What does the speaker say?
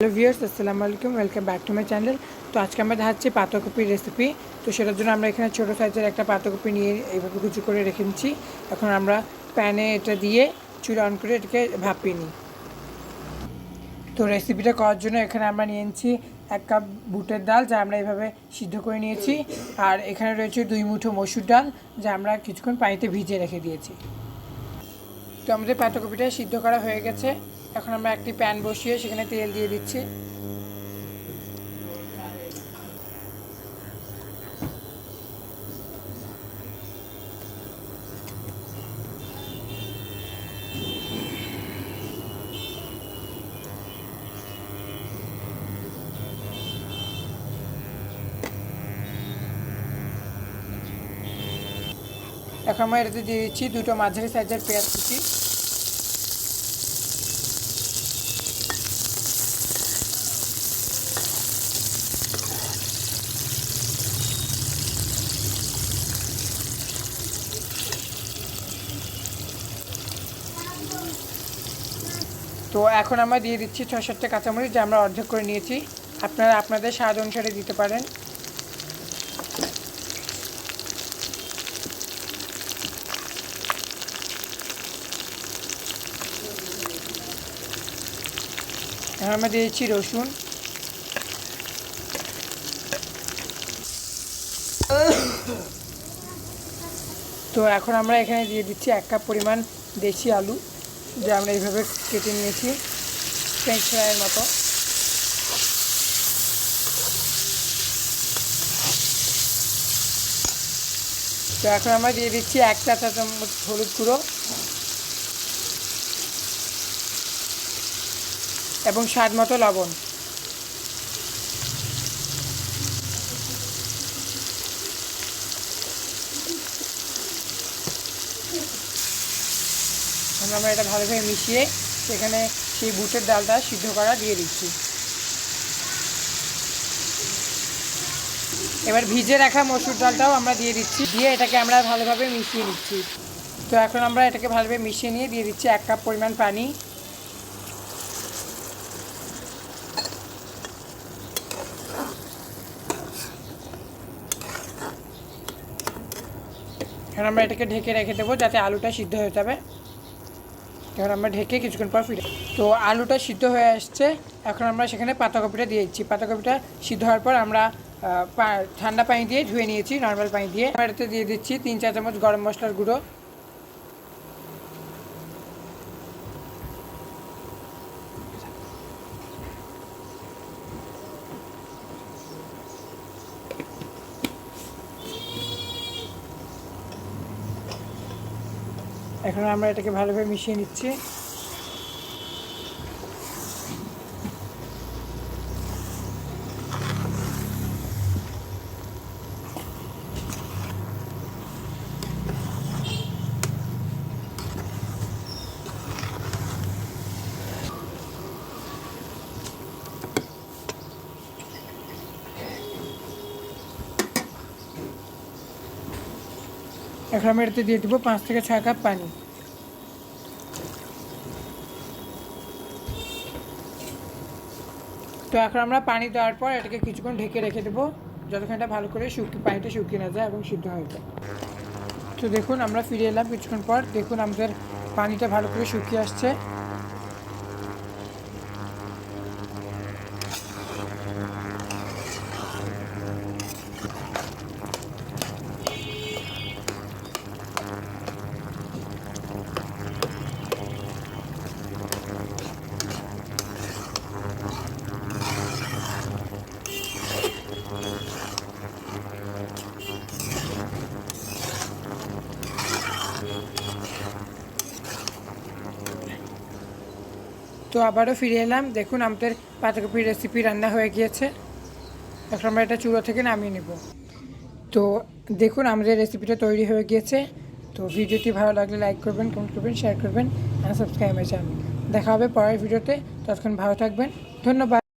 Hello viewers, আসসালামু আলাইকুম, welcome back to my channel. তো আজকে আমরা দেখাচ্ছি পাতাকপির রেসিপি। তো সেটার জন্য আমরা এখানে ছোটো সাইজের একটা পাতাকপি নিয়ে এইভাবে কুচি করে রেখে নিচ্ছি। এখন আমরা প্যানে এটা দিয়ে চুলা অন করে এটাকে ভাপিয়ে নিই। তো রেসিপিটা করার জন্য এখানে আমরা নিয়ে নিচ্ছি 1 কাপ বুটের ডাল, যা আমরা এইভাবে সিদ্ধ করে নিয়েছি। আর এখানে রয়েছে 2 মুঠো মসুর ডাল, যা আমরা কিছুক্ষণ পানিতে ভিজিয়ে রেখে দিয়েছি। তো আমাদের পাতাকপিটা সিদ্ধ করা হয়ে গেছে। এখন আমরা একটি প্যান বসিয়ে সেখানে তেল দিয়ে দিচ্ছি। এখন আমরা এটাতে দিয়ে দিচ্ছি 2টো মাঝারি সাইজের পেঁয়াজ কুচি। তো এখন আমরা দিয়ে দিচ্ছি 6-7টা কাঁচামরিচ, যা আমরা অর্ধেক করে নিয়েছি। আপনারা আপনাদের স্বাদ অনুসারে দিতে পারেন। এখন আমরা দিয়ে দিচ্ছি রসুন। তো এখন আমরা এখানে দিয়ে দিচ্ছি 1 কাপ পরিমাণ দেশি আলু, যা আমরা এইভাবে কেটে নিয়েছি ফ্রেঞ্চ ফ্রাইয়ের মতো। তো এখন আমরা দিয়ে দিচ্ছি 1 চা চামচ হলুদ গুঁড়ো এবং স্বাদ মতো লবণ। আমরা এটা ভালোভাবে মিশিয়ে সেখানে সেই বুটের ডালটা সিদ্ধ করা দিয়ে দিচ্ছি। এবার ভিজে রাখা মসুর ডালটাও আমরা দিয়ে দিচ্ছি, দিয়ে এটাকে আমরা ভালোভাবে মিশিয়ে নিচ্ছি। তো এখন আমরা এটাকে ভালোভাবে মিশিয়ে নিয়ে দিয়ে দিচ্ছি 1 কাপ পরিমাণ পানি। এখন আমরা এটাকে ঢেকে রেখে দেবো যাতে আলুটা সিদ্ধ হয়ে যাবে। এখন আমরা ঢেকে কিছুক্ষণ পর ফিরে। তো আলুটা সিদ্ধ হয়ে আসছে। এখন আমরা সেখানে পাতাকপিটা দিয়ে দিচ্ছি। পাতাকপিটা সিদ্ধ হওয়ার পর আমরা ঠান্ডা পানি দিয়ে ধুয়ে নিয়েছি, নর্মাল পানি দিয়ে। আমরা এটাতে দিয়ে দিচ্ছি 3-4 চামচ গরম মশলার গুঁড়ো। এখন আমরা এটাকে ভালোভাবে মিশিয়ে নিচ্ছি। এখন আমরা এটাতে দিয়ে দেবো 5 থেকে 6 কাপ পানি। তো এখন আমরা পানি দেওয়ার পর এটাকে কিছুক্ষণ ঢেকে রেখে দেবো, যতক্ষণ এটা ভালো করে পানিটা শুকিয়ে না যায় এবং সিদ্ধ হয়ে যায়। তো দেখুন, আমরা ফিরে এলাম কিছুক্ষণ পর। দেখুন আমাদের পানিটা ভালো করে শুকিয়ে আসছে। তো আবারও ফিরে এলাম। দেখুন আমাদের পাতাকপির রেসিপি রান্না হয়ে গিয়েছে। এখন আমরা এটা চুলা থেকে নামিয়ে নেব। তো দেখুন আমাদের রেসিপিটা তৈরি হয়ে গিয়েছে। তো ভিডিওটি ভালো লাগলে লাইক করবেন, কমেন্ট করবেন, শেয়ার করবেন আর সাবস্ক্রাইব মাই চ্যানেল। দেখা হবে পরের ভিডিওতে। ততক্ষণ ভালো থাকবেন। ধন্যবাদ।